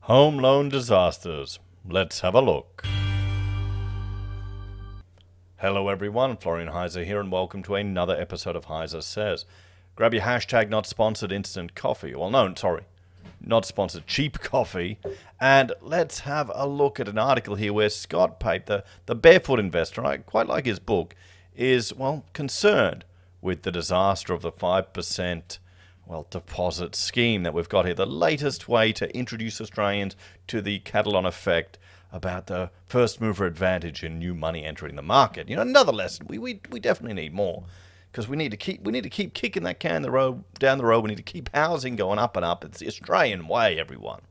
Home loan disasters. Let's have a look. Hello everyone, Florian Heiser here, and welcome to another episode of HeiseSays. Grab your hashtag not sponsored instant coffee. Well, no, sorry, not sponsored cheap coffee. And let's have a look at an article here where Scott Pape, the Barefoot investor, I quite like his book, is, well, concerned with the disaster of the 5% deposit scheme that we've got here. The latest way to introduce Australians to the Catalan effect about the first mover advantage in new money entering the market. You know, another lesson. We definitely need more, because we need to keep kicking that can down the road. We need to keep housing going up and up. It's the Australian way, everyone.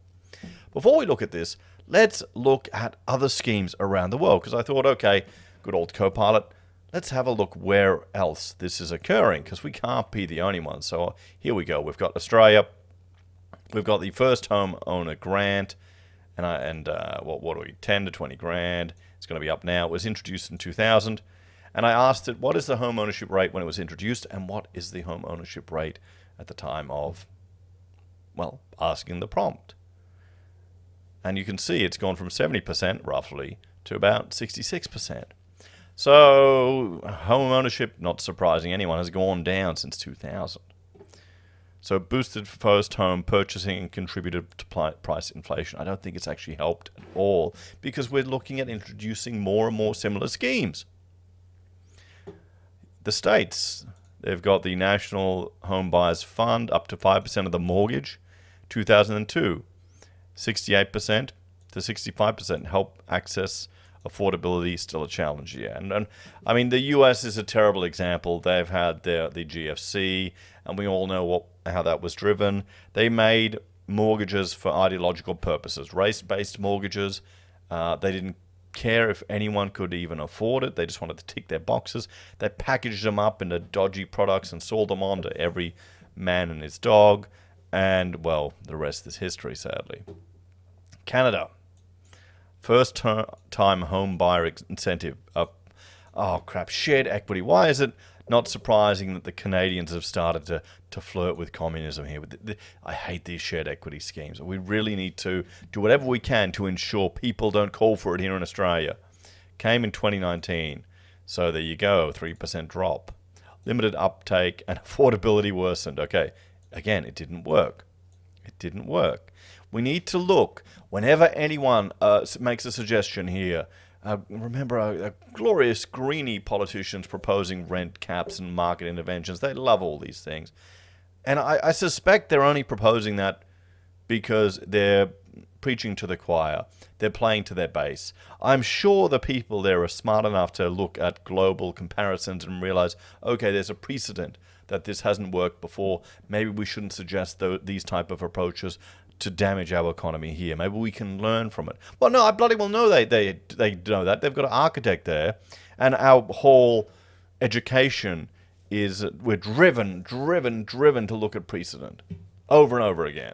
Before we look at this, let's look at other schemes around the world, because I thought, okay, good old Copilot, let's have a look where else this is occurring, because we can't be the only one. So here we go. We've got Australia. We've got the first home owner grant, what are we, 10 to 20 grand. It's going to be up now. It was introduced in 2000. And I asked it, what is the home ownership rate when it was introduced, and what is the home ownership rate at the time of, asking the prompt? And you can see it's gone from 70% roughly to about 66%. So home ownership, not surprising anyone, has gone down since 2000. So it boosted first home purchasing and contributed to price inflation. I don't think it's actually helped at all, because we're looking at introducing more and more similar schemes. The states, they've got the National Home Buyers Fund up to 5% of the mortgage, 2002, 68% to 65% help access affordability, still a challenge, yeah. And I mean, the US is a terrible example. They've had the GFC, and we all know how that was driven. They made mortgages for ideological purposes, race-based mortgages. They didn't care if anyone could even afford it. They just wanted to tick their boxes. They packaged them up into dodgy products and sold them on to every man and his dog. And, well, the rest is history, sadly. Canada. First-time home buyer incentive. Shared equity. Why is it not surprising that the Canadians have started to flirt with communism here? I hate these shared equity schemes. We really need to do whatever we can to ensure people don't call for it here in Australia. Came in 2019. So there you go, 3% drop. Limited uptake and affordability worsened. Okay, again, it didn't work. We need to look, whenever anyone makes a suggestion here, remember glorious greeny politicians proposing rent caps and market interventions. They love all these things. And I suspect they're only proposing that because they're preaching to the choir. They're playing to their base. I'm sure the people there are smart enough to look at global comparisons and realize, okay, there's a precedent that this hasn't worked before. Maybe we shouldn't suggest these type of approaches to damage our economy here. Maybe we can learn from it. Well, no, I bloody well know they know that. They've got an architect there, and our whole education is, we're driven to look at precedent over and over again.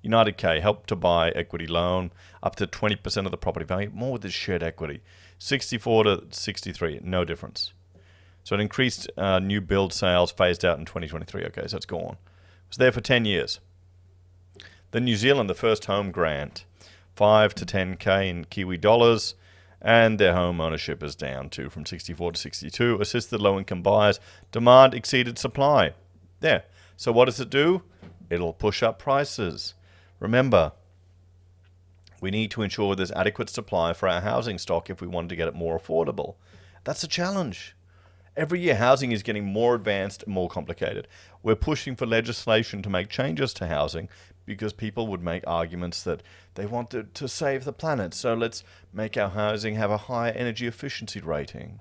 United K helped to buy equity loan up to 20% of the property value, more with this shared equity. 64 to 63, no difference. So it increased new build sales, phased out in 2023. Okay, so it's gone. It was there for 10 years. Then New Zealand, the first home grant, 5 to 10K in Kiwi dollars, and their home ownership is down too, from 64 to 62. Assisted low-income buyers, demand exceeded supply. There. So what does it do? It'll push up prices. Remember, we need to ensure there's adequate supply for our housing stock if we want to get it more affordable. That's a challenge. Every year, housing is getting more advanced and more complicated. We're pushing for legislation to make changes to housing because people would make arguments that they want to save the planet. So let's make our housing have a higher energy efficiency rating.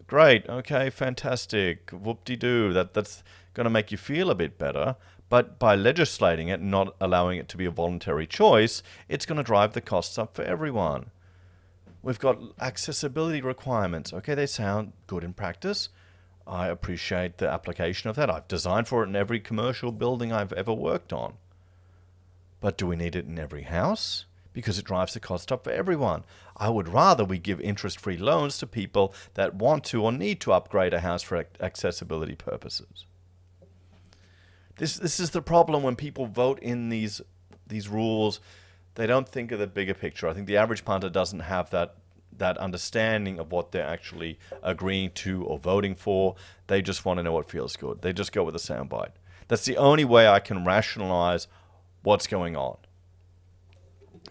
Great. Okay, fantastic. Whoop-de-doo. That's going to make you feel a bit better. But by legislating it, not allowing it to be a voluntary choice, it's going to drive the costs up for everyone. We've got accessibility requirements. Okay, they sound good in practice. I appreciate the application of that. I've designed for it in every commercial building I've ever worked on. But do we need it in every house? Because it drives the cost up for everyone. I would rather we give interest-free loans to people that want to or need to upgrade a house for accessibility purposes. This is the problem when people vote in these these rules, they don't think of the bigger picture. I think the average punter doesn't have that understanding of what they're actually agreeing to or voting for. They just want to know what feels good. They just go with the soundbite. That's the only way I can rationalize what's going on.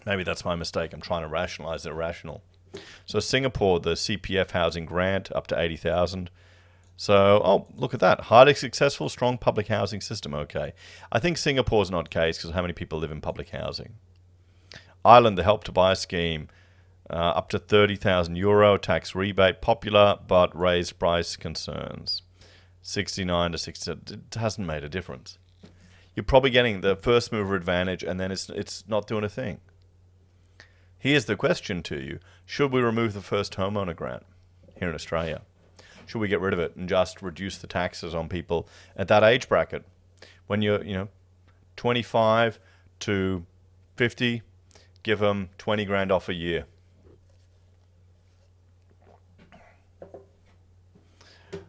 Maybe that's my mistake. I'm trying to rationalize the irrational. So Singapore, the CPF housing grant up to 80,000. So, oh, look at that. Highly successful, strong public housing system. Okay. I think Singapore's not case because how many people live in public housing? Ireland, the Help to Buy scheme, up to €30,000 tax rebate, popular but raised price concerns. 69 to 60. It hasn't made a difference. You're probably getting the first mover advantage, and then it's not doing a thing. Here's the question to you: should we remove the first homeowner grant here in Australia? Should we get rid of it and just reduce the taxes on people at that age bracket? When you're 25 to 50, give them 20 grand off a year.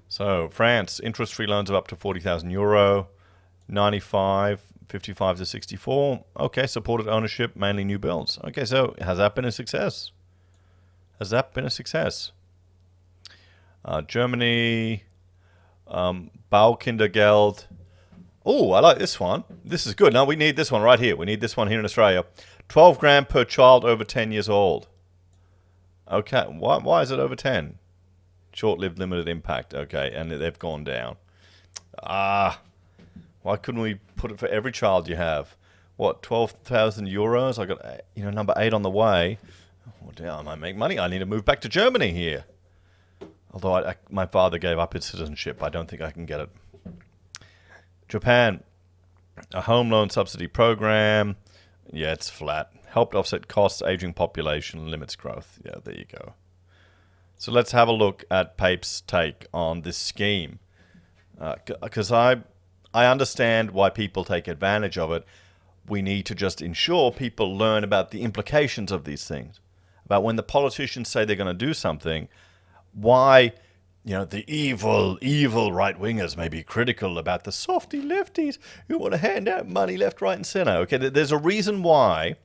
So France, interest-free loans of up to €40,000, 55 to 64. Okay, supported ownership, mainly new builds. Okay, so has that been a success? Has that been a success? Germany, Baukindergeld. Oh, I like this one. This is good. Now we need this one right here. We need this one here in Australia. 12 grand per child over 10 years old. Okay, why is it over 10? Short-lived, limited impact. Okay, and they've gone down. Why couldn't we put it for every child you have? What, €12,000? I got number 8 on the way. Oh, damn, I might make money. I need to move back to Germany here. Although my father gave up his citizenship, I don't think I can get it. Japan, a home loan subsidy program. Yeah, it's flat. Helped offset costs, aging population, limits growth. Yeah, there you go. So let's have a look at Pape's take on this scheme. Because I understand why people take advantage of it. We need to just ensure people learn about the implications of these things. About when the politicians say they're going to do something, why the evil right-wingers may be critical about the softy lefties who want to hand out money left, right, and center. Okay, there's a reason why.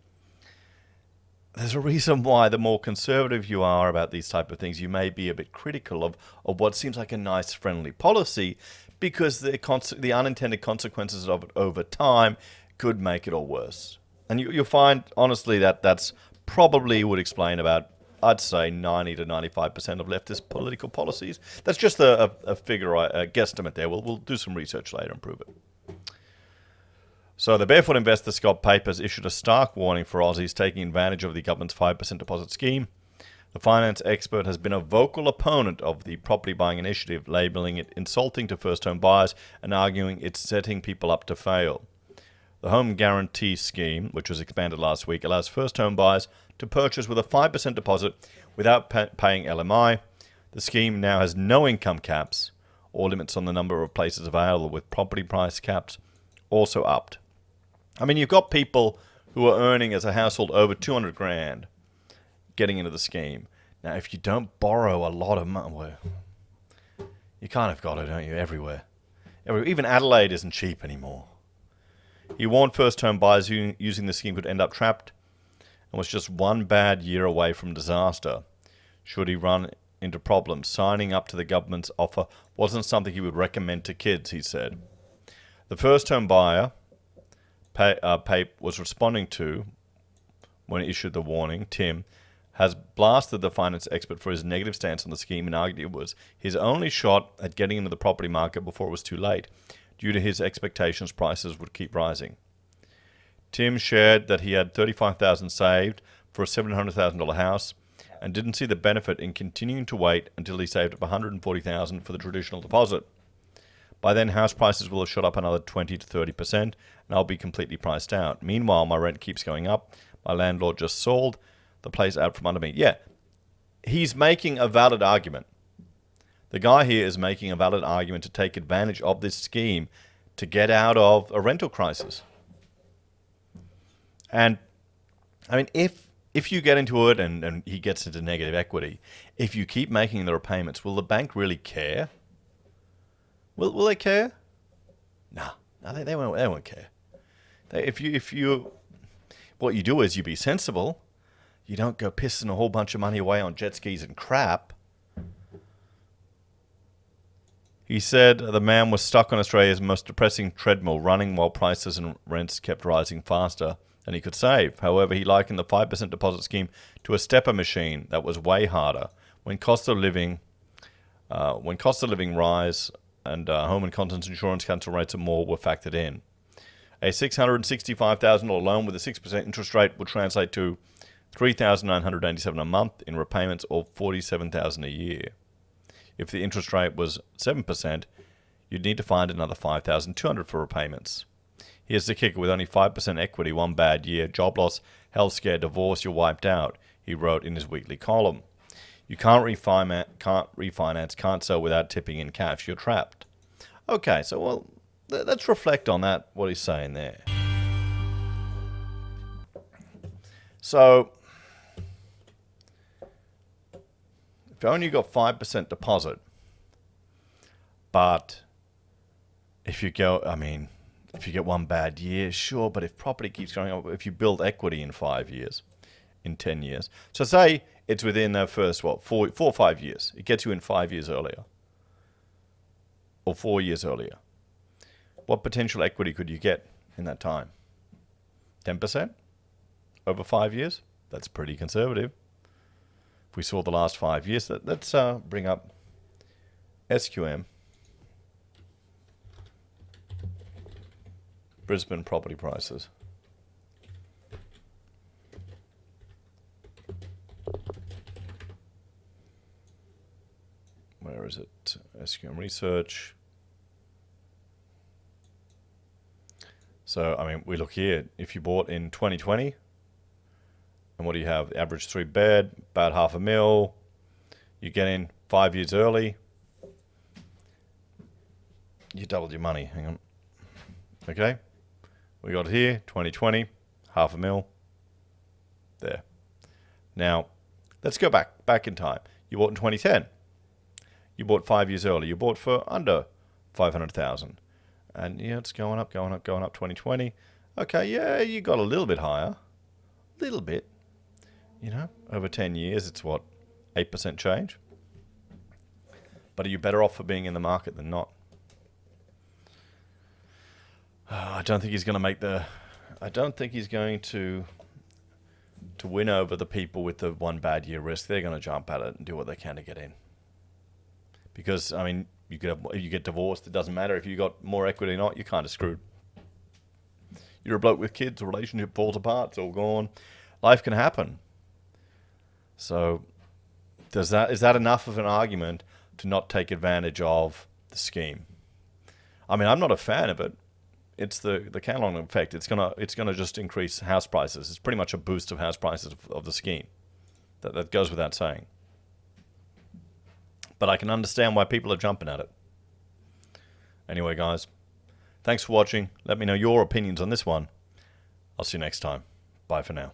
There's a reason why the more conservative you are about these type of things, you may be a bit critical of what seems like a nice, friendly policy, because the unintended consequences of it over time could make it all worse. And you'll find, honestly, that's probably would explain about, I'd say, 90 to 95% of leftist political policies. That's just a figure, a guesstimate there. We'll do some research later and prove it. So the Barefoot investor Scott Pape has issued a stark warning for Aussies taking advantage of the government's 5% deposit scheme. The finance expert has been a vocal opponent of the property buying initiative, labelling it insulting to first-home buyers and arguing it's setting people up to fail. The Home Guarantee Scheme, which was expanded last week, allows first-home buyers to purchase with a 5% deposit without paying LMI. The scheme now has no income caps or limits on the number of places available, with property price caps also upped. I mean, you've got people who are earning as a household over 200 grand getting into the scheme. Now, if you don't borrow a lot of money, well, you kind of got it, don't you, everywhere. Even Adelaide isn't cheap anymore. He warned first-home buyers who using the scheme could end up trapped and was just one bad year away from disaster should he run into problems. Signing up to the government's offer wasn't something he would recommend to kids, he said. The first-home buyer Pape was responding to when he issued the warning, Tim, has blasted the finance expert for his negative stance on the scheme and argued it was his only shot at getting into the property market before it was too late. Due to his expectations, prices would keep rising. Tim shared that he had $35,000 saved for a $700,000 house and didn't see the benefit in continuing to wait until he saved up $140,000 for the traditional deposit. By then, house prices will have shot up another 20 to 30%, and I'll be completely priced out. Meanwhile, my rent keeps going up. My landlord just sold the place out from under me. Yeah, he's making a valid argument. The guy here is making a valid argument to take advantage of this scheme to get out of a rental crisis. And, I mean, if you get into it and he gets into negative equity, if you keep making the repayments, will the bank really care? Will they care? No, they won't care. If you what you do is you be sensible. You don't go pissing a whole bunch of money away on jet skis and crap. He said the man was stuck on Australia's most depressing treadmill, running while prices and rents kept rising faster than he could save. However, he likened the 5% deposit scheme to a stepper machine that was way harder. When cost of living rise and home and contents insurance cancel rates and more were factored in. A $665,000 loan with a 6% interest rate would translate to $3,987 a month in repayments, or $47,000 a year. If the interest rate was 7%, you'd need to find another $5,200 for repayments. Here's the kicker: with only 5% equity, one bad year, job loss, health scare, divorce, you're wiped out, he wrote in his weekly column. You can't refinance, can't sell without tipping in cash. You're trapped. Okay, so well, let's reflect on that, what he's saying there. So, if only you got 5% deposit, but if you get one bad year, sure, but if property keeps going up, if you build equity in 5 years, in 10 years. So say it's within the first, 4 or 5 years. It gets you in 5 years earlier. Or 4 years earlier. What potential equity could you get in that time? 10%? Over 5 years? That's pretty conservative. If we saw the last 5 years, let's bring up SQM. Brisbane property prices. Where is it? SQM research. So, I mean, we look here. If you bought in 2020, and what do you have? The average 3-bed, about $500,000. You get in 5 years early. You doubled your money. Hang on. Okay. We got here, 2020, $500,000. There. Now, let's go back in time. You bought in 2010. You bought 5 years early. You bought for under $500,000. And yeah, it's going up, 2020. Okay, yeah, you got a little bit higher. Little bit. Over 10 years, it's what, 8% change? But are you better off for being in the market than not? I don't think he's going to make I don't think he's going to win over the people with the one bad year risk. They're going to jump at it and do what they can to get in. Because, I mean, you get divorced, it doesn't matter. If you got more equity or not, you're kind of screwed. You're a bloke with kids, a relationship falls apart, it's all gone. Life can happen. So, is that enough of an argument to not take advantage of the scheme? I mean, I'm not a fan of it. It's the Canlon effect. It's gonna just increase house prices. It's pretty much a boost of house prices of the scheme. That goes without saying. But I can understand why people are jumping at it. Anyway, guys, thanks for watching. Let me know your opinions on this one. I'll see you next time. Bye for now.